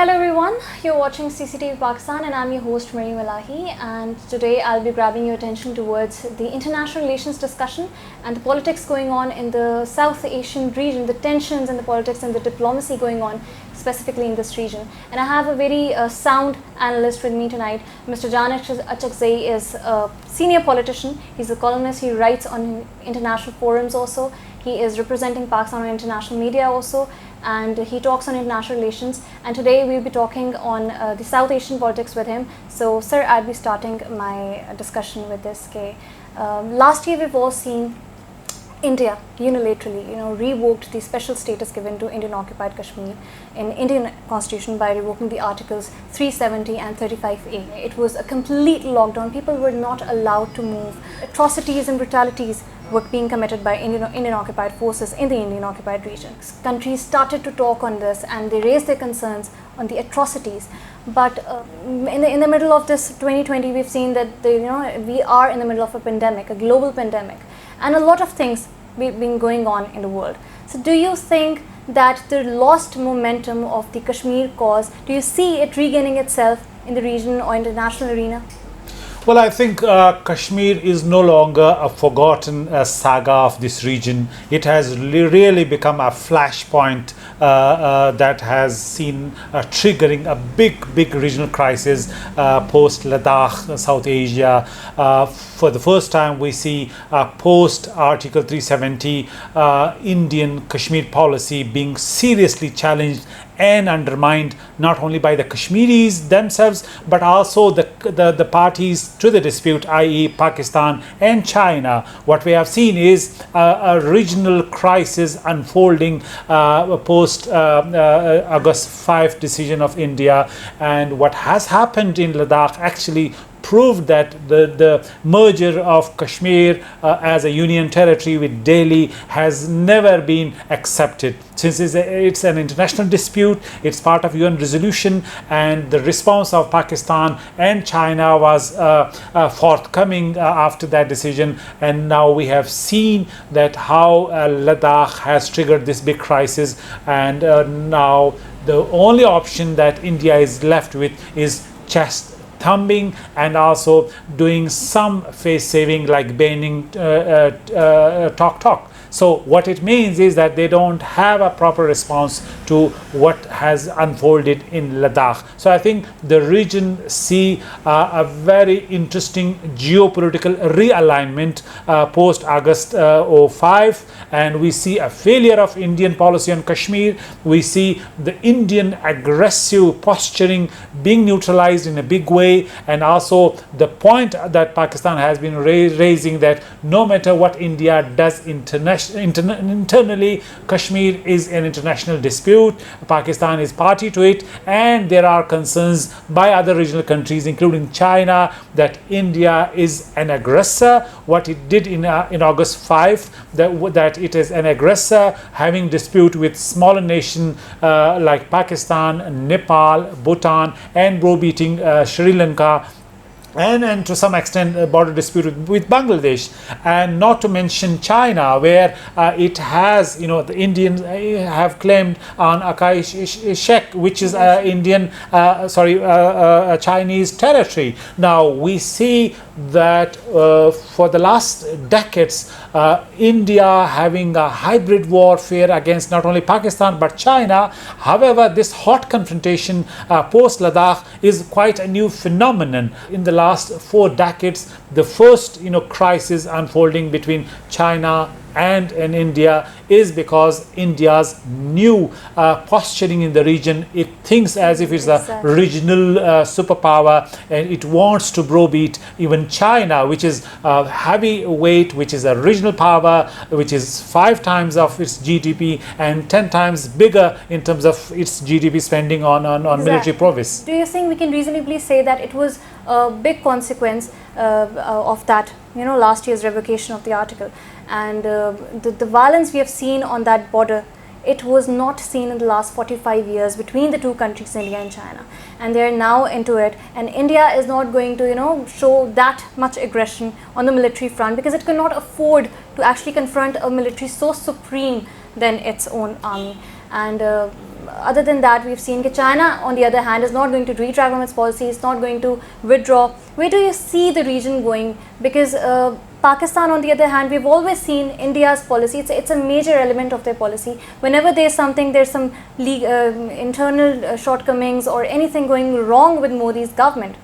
Hello everyone, you're watching CCTV Pakistan and I'm your host Mariam Ellahi, and today I'll be grabbing your attention towards the international relations discussion and the politics going on in the South Asian region, the tensions and the politics and the diplomacy going on specifically in this region. And I have a very sound analyst with me tonight. Mr. Achakzai is a senior politician, he's a columnist, he writes on international forums also, he is representing Pakistan on international media also, and he talks on international relations, and today we'll be talking on the South Asian politics with him. So sir, I'll be starting my discussion with this. Last year we've all seen India unilaterally revoked the special status given to Indian occupied Kashmir in Indian constitution by revoking the articles 370 and 35A. It was a complete lockdown, people were not allowed to move, atrocities and brutalities were being committed by Indian occupied forces in the Indian occupied region. Countries started to talk on this and they raised their concerns on the atrocities. But in the middle of this 2020, we've seen that we are in the middle of a pandemic, a global pandemic, and a lot of things been going on in the world. So do you think that the lost momentum of the Kashmir cause, do you see it regaining itself in the region or international arena? Well, I think Kashmir is no longer a forgotten saga of this region. It has really become a flashpoint that has seen triggering a big regional crisis post Ladakh, South Asia. For the first time, we see post Article 370 Indian Kashmir policy being seriously challenged and undermined, not only by the Kashmiris themselves but also the parties to the dispute, i.e. Pakistan and China. What we have seen is a regional crisis unfolding post August 5 decision of India, and what has happened in Ladakh actually proved that the merger of Kashmir as a union territory with Delhi has never been accepted. Since it's an international dispute, it's part of UN resolution, and the response of Pakistan and China was forthcoming after that decision, and now we have seen that how Ladakh has triggered this big crisis, and now the only option that India is left with is chest thumbing and also doing some face saving like banning talk. So what it means is that they don't have a proper response to what has unfolded in Ladakh. So I think the region see a very interesting geopolitical realignment post August 05, and we see a failure of Indian policy on Kashmir. We see the Indian aggressive posturing being neutralized in a big way, and also the point that Pakistan has been raising that no matter what India does internally, Kashmir is an international dispute. Pakistan is party to it, and there are concerns by other regional countries, including China, that India is an aggressor. What it did in August 5, that it is an aggressor having dispute with smaller nations like Pakistan, Nepal, Bhutan, and browbeating Sri Lanka, and to some extent a border dispute with Bangladesh, and not to mention China, where it has, the Indians have claimed on Achakzai, which is Chinese territory. Now we see that for the last decades, India having a hybrid warfare against not only Pakistan but China. However, this hot confrontation post Ladakh is quite a new phenomenon. In the last 4 decades, the first crisis unfolding between China and India is because India's new posturing in the region. It thinks as if it's a regional superpower, and it wants to browbeat even China, which is a heavyweight, which is a regional power, which is 5 times of its GDP and 10 times bigger in terms of its GDP spending on military prowess. Do you think we can reasonably say that it was a big consequence of that, last year's revocation of the article? And the violence we have seen on that border, it was not seen in the last 45 years between the two countries, India and China, and they are now into it, and India is not going to show that much aggression on the military front because it cannot afford to actually confront a military so supreme than its own army. And other than that, we've seen that China, on the other hand, is not going to retract from its policy, it's not going to withdraw. Where do you see the region going? Because Pakistan, on the other hand, we've always seen India's policy, it's a major element of their policy. Whenever there's something, there's some internal shortcomings or anything going wrong with Modi's government,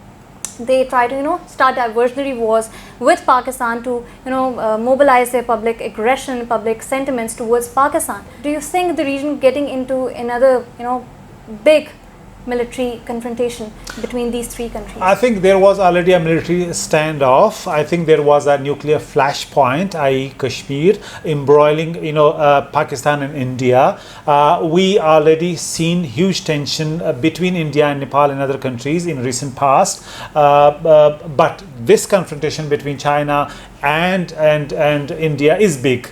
they try to start diversionary wars with Pakistan to mobilize their public aggression, public sentiments towards Pakistan. Do you think the region getting into another big military confrontation between these three countries? I think there was already a military standoff. I think there was a nuclear flashpoint, i.e. Kashmir, embroiling Pakistan and India. We already seen huge tension between India and Nepal and other countries in recent past. But this confrontation between China and India is big.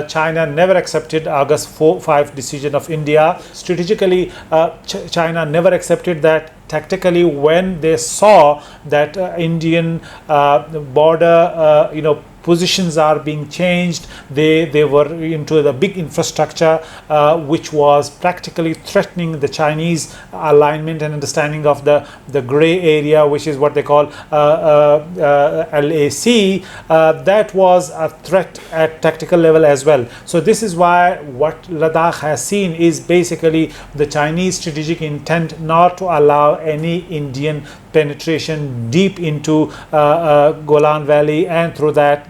China never accepted August 5 decision of India. Strategically, China never accepted that. Tactically, when they saw that Indian border positions are being changed, they were into the big infrastructure which was practically threatening the Chinese alignment and understanding of the gray area, which is what they call LAC. That was a threat at tactical level as well. So this is why what Ladakh has seen is basically the Chinese strategic intent not to allow any Indian penetration deep into Golan Valley, and through that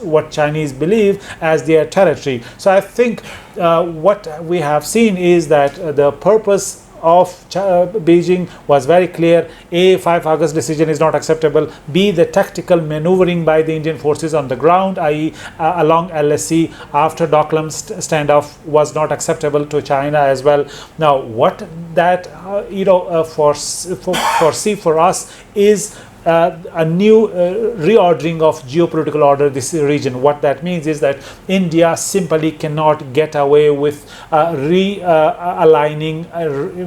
what Chinese believe as their territory. So I think what we have seen is that the purpose of Beijing was very clear. A, 5 August decision is not acceptable. B, the tactical maneuvering by the Indian forces on the ground, i.e. along LSC after Doklam standoff, was not acceptable to China as well. Now what that foresee for us is a new reordering of geopolitical order this region. What that means is that India simply cannot get away with realigning,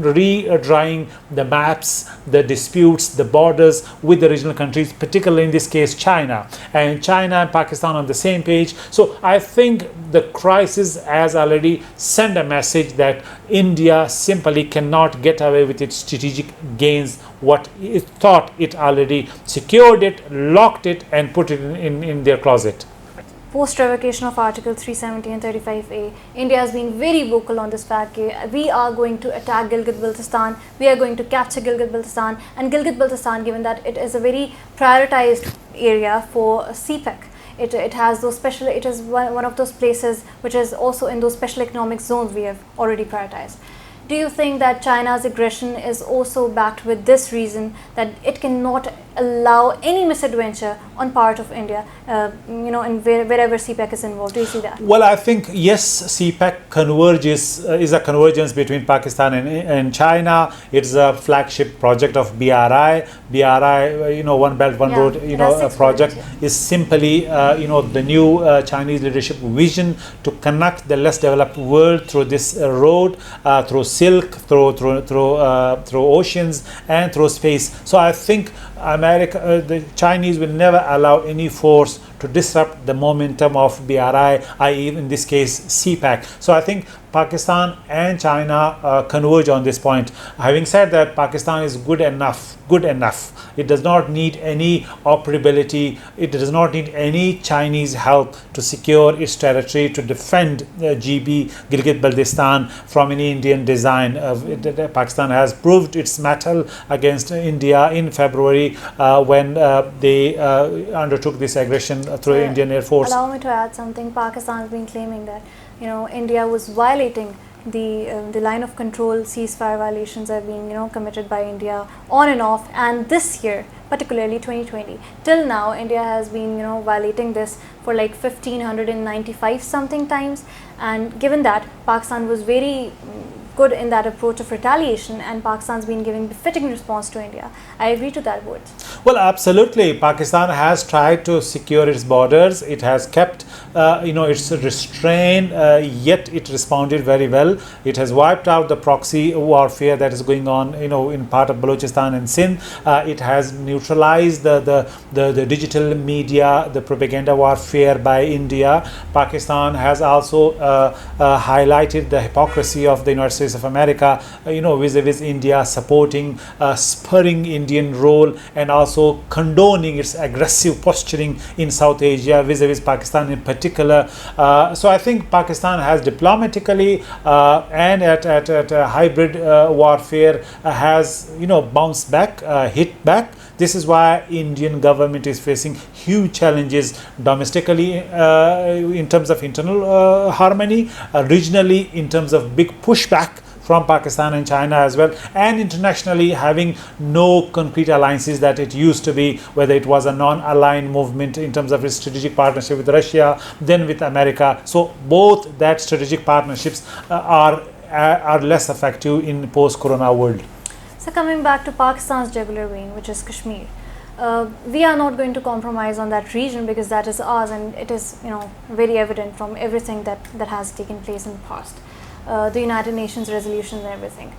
redrawing the maps, the disputes, the borders with the regional countries, particularly in this case China. And China and Pakistan on the same page. So I think the crisis has already sent a message that India simply cannot get away with its strategic gains. What it thought it already secured it, locked it, and put it in their closet. Post-revocation of Article 370 and 35A, India has been very vocal on this fact that we are going to attack Gilgit-Baltistan, we are going to capture Gilgit-Baltistan, and Gilgit-Baltistan, given that it is a very prioritized area for CPEC. It has those special, it is one of those places which is also in those special economic zones we have already prioritized. Do you think that China's aggression is also backed with this reason, that it cannot allow any misadventure on part of India, in wherever CPEC is involved? Do you see that? Well, I think yes, CPEC is a convergence between Pakistan and China. It's a flagship project of BRI. BRI, One Belt One Road, project is simply the new Chinese leadership vision to connect the less developed world through this road, through silk, through oceans, and through space. So I think the Chinese will never allow any force to disrupt the momentum of BRI, i.e. in this case CPEC. So I think Pakistan and China converge on this point. Having said that, Pakistan is good enough. It does not need any operability. It does not need any Chinese help to secure its territory, to defend GB, Gilgit-Baltistan, from any Indian design. Pakistan has proved its mettle against India in February when they undertook this aggression through Indian Air Force. Allow me to add something. Pakistan has been claiming that India was violating the line of control. Ceasefire violations have been committed by India on and off, and this year, particularly 2020, till now India has been violating this for like 1595 something times. And given that Pakistan was very good in that approach of retaliation, and Pakistan's been giving befitting response to India, I agree to that word. Well, absolutely. Pakistan has tried to secure its borders. It has kept it's restrained, yet it responded very well. It has wiped out the proxy warfare that is going on, in part of Balochistan and Sindh. It has neutralized the digital media, the propaganda warfare by India. Pakistan has also highlighted the hypocrisy of the United States of America, vis-a-vis India, supporting, spurring Indian role, and also condoning its aggressive posturing in South Asia vis-a-vis Pakistan in particular. So I think Pakistan has diplomatically and at hybrid warfare has bounced back, hit back. This is why Indian government is facing huge challenges domestically in terms of internal harmony, regionally in terms of big pushback from Pakistan and China as well, and internationally having no concrete alliances that it used to be, whether it was a non-aligned movement in terms of its strategic partnership with Russia, then with America. So both that strategic partnerships are less effective in post-corona world. So coming back to Pakistan's jugular vein, which is Kashmir, we are not going to compromise on that region because that is ours, and it is very evident from everything that has taken place in the past, the United Nations resolutions and everything.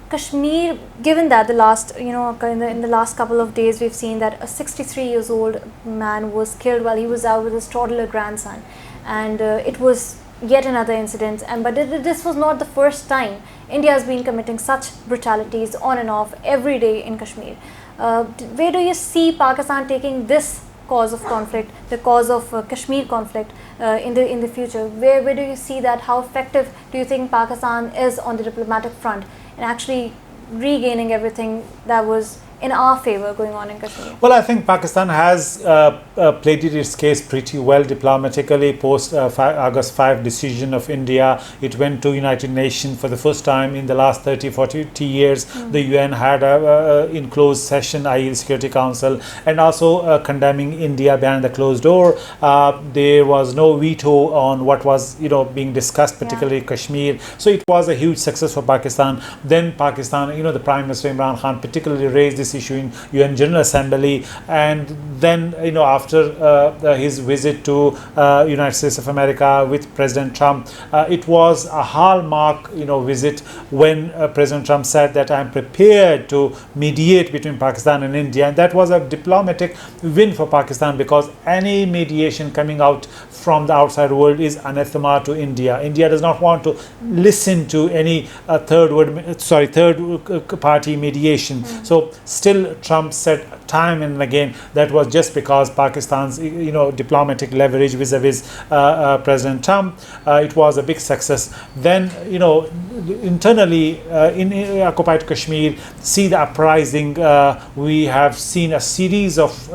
Kashmir, given that the last in the last couple of days we've seen that a 63 years old man was killed while he was out with his toddler grandson, and it was yet another incident. But this was not the first time India has been committing such brutalities on and off every day in Kashmir. Where do you see Pakistan taking this cause of conflict, the cause of Kashmir conflict in the future? Where do you see that? How effective do you think Pakistan is on the diplomatic front in actually regaining everything that was in our favor going on in Kashmir? Well, I think Pakistan has played its case pretty well diplomatically post August 5 decision of India. It went to United Nations for the first time in the last 30-40 years. The UN had a in closed session, i.e. Security Council, and also condemning India behind the closed door. There was no veto on what was being discussed, particularly Kashmir. So it was a huge success for Pakistan. Then Pakistan, the Prime Minister Imran Khan particularly raised this issue in UN General Assembly, and then after his visit to United States of America with President Trump, it was a hallmark visit when President Trump said that I am prepared to mediate between Pakistan and India, and that was a diplomatic win for Pakistan, because any mediation coming out from the outside world is anathema to India. India does not want to listen to any third party mediation. So still Trump said time and again that was just because Pakistan's diplomatic leverage vis-a-vis President Trump. It was a big success. Then internally in occupied Kashmir, see the uprising. We have seen a series of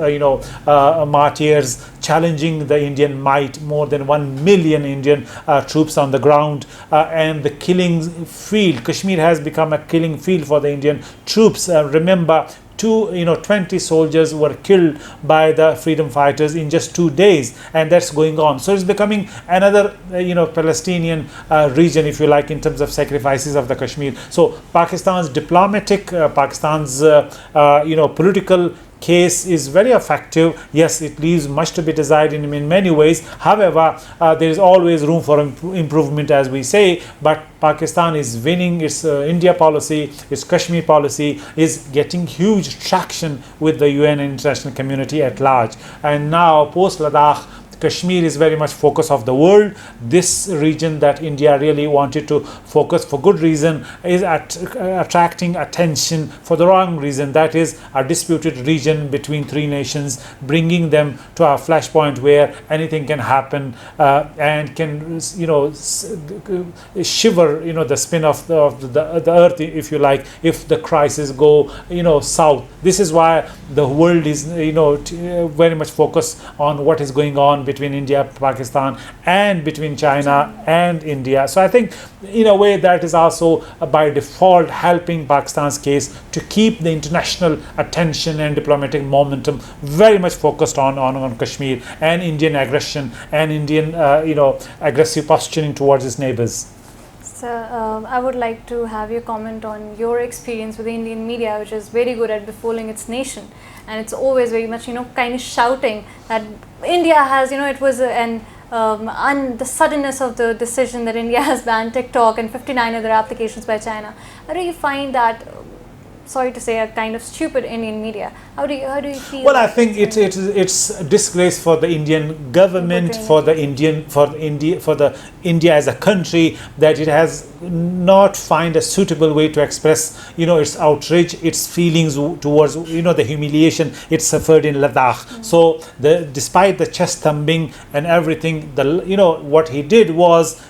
martyrs challenging the Indian might, more than 1 million Indian troops on the ground, and the killing field. Kashmir has become a killing field for the Indian troops. Remember, 20 soldiers were killed by the freedom fighters in just 2 days, and that's going on. So it's becoming another Palestinian region, if you like, in terms of sacrifices of the Kashmir. So Pakistan's diplomatic, Pakistan's political case is very effective. Yes, it leaves much to be desired in many ways. However, there is always room for improvement, as we say. But Pakistan is winning. Its India policy, its Kashmir policy is getting huge traction with the UN and international community at large. And now, post Ladakh, Kashmir is very much focus of the world. This region that India really wanted to focus for good reason is attracting attention for the wrong reason. That is a disputed region between three nations, bringing them to a flashpoint where anything can happen and can shiver the spin of the earth, if you like, if the crisis go south. This is why the world is very much focused on what is going on between India, Pakistan, and between China and India. So I think in a way that is also by default helping Pakistan's case to keep the international attention and diplomatic momentum very much focused on Kashmir and Indian aggression and Indian aggressive posturing towards its neighbors. So I would like to have your comment on your experience with the Indian media, which is very good at befooling its nation, and it's always very much kind of shouting that India has it was an and the suddenness of the decision that India has banned TikTok and 59 other applications by China, how do you find that, sorry to say, a kind of stupid Indian media? How do you feel? Well, I think it's a disgrace for the Indian government, for the India as a country, that it has not find a suitable way to express, its outrage, its feelings towards, the humiliation it suffered in Ladakh. So despite the chest thumping and everything, what he did was,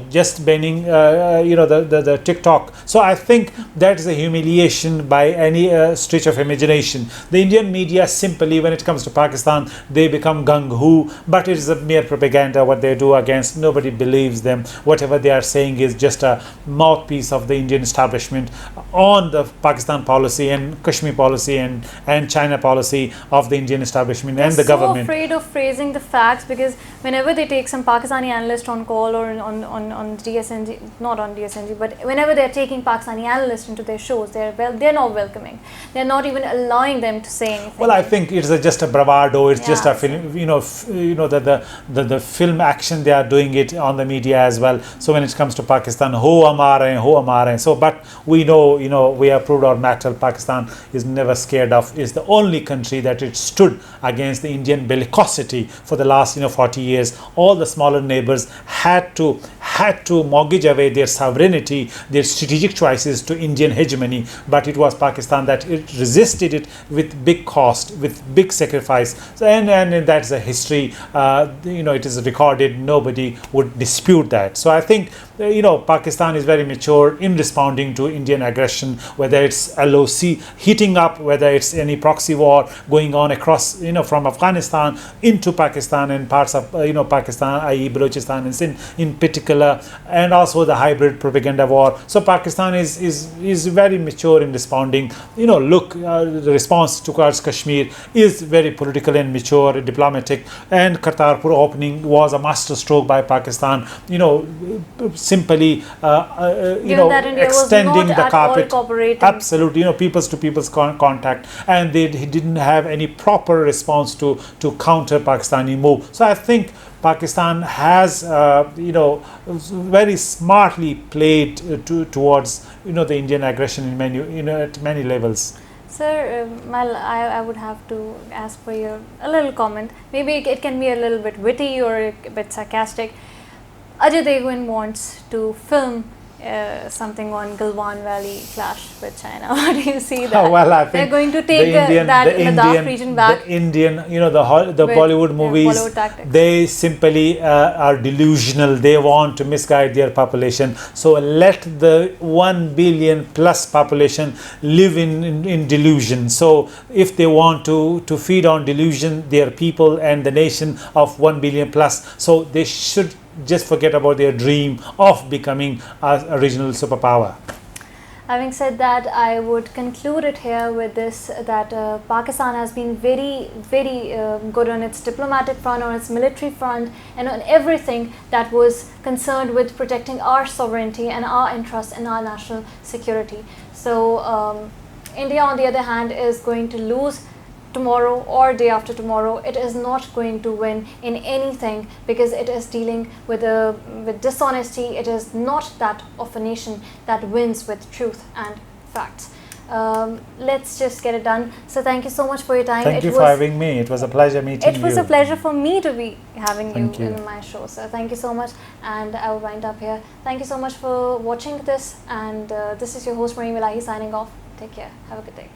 just banning, the TikTok. So I think that is a humiliation by any stretch of imagination. The Indian media simply, when it comes to Pakistan, they become gung-ho, but it is a mere propaganda what they do against. Nobody believes them. Whatever they are saying is just a mouthpiece of the Indian establishment on the Pakistan policy and Kashmir policy and China policy of the Indian establishment and the government. They're so afraid of phrasing the facts, because whenever they take some Pakistani analyst on call or on DSNG, not on DSNG, but whenever they're taking Pakistani analysts into their shows, they're not welcoming. They're not even allowing them to say anything. Well, I think it's just a bravado. It's just a film. The film action, they are doing it on the media as well. So when it comes to Pakistan, ho hamare. So, but we know, we have proved our mettle. Pakistan is never scared of. It's the only country that it stood against the Indian bellicosity for the last 40 years. All the smaller neighbors had to mortgage away their sovereignty, their strategic choices to Indian hegemony. But it was Pakistan that it resisted it with big cost, with big sacrifice. So, and that's a history. It is recorded. Nobody would dispute that. So I think Pakistan is very mature in responding to Indian aggression, whether it's LOC heating up, whether it's any proxy war going on across, from Afghanistan into Pakistan and parts of, Pakistan, i.e. Balochistan and Sindh in particular, and also the hybrid propaganda war. So Pakistan is very mature in responding. The response towards Kashmir is very political and mature, diplomatic, and Kartarpur opening was a masterstroke by Pakistan. Simply extending the carpet. Absolutely, peoples to peoples contact, and they didn't have any proper response to counter Pakistani move. So I think Pakistan has very smartly played towards the Indian aggression in at many levels. Sir, I would have to ask for a little comment. Maybe it can be a little bit witty or a bit sarcastic. Ajay Devgn wants to film something on Galwan Valley clash with China. How do you see that? Well, I think they're going to take that Ladakh region back. The Indian, the Bollywood movies, Bollywood tactics. They simply are delusional. They want to misguide their population. So let the 1 billion plus population live in delusion. So if they want to feed on delusion, their people and the nation of 1 billion plus, so they should just forget about their dream of becoming a regional superpower. Having said that, I would conclude it here with this, that Pakistan has been very, very good on its diplomatic front, on its military front, and on everything that was concerned with protecting our sovereignty and our interests and our national security. So India, on the other hand, is going to lose tomorrow or day after tomorrow. It is not going to win in anything, because it is dealing with dishonesty. It is not that of a nation that wins with truth and facts. Let's just get it done. So thank you so much for your time. Thank you for having me. It was a pleasure meeting you. It was a pleasure for me to be having you in my show. So thank you so much, and I will wind up here. Thank you so much for watching this, and this is your host Mariam Ellahi signing off. Take care. Have a good day.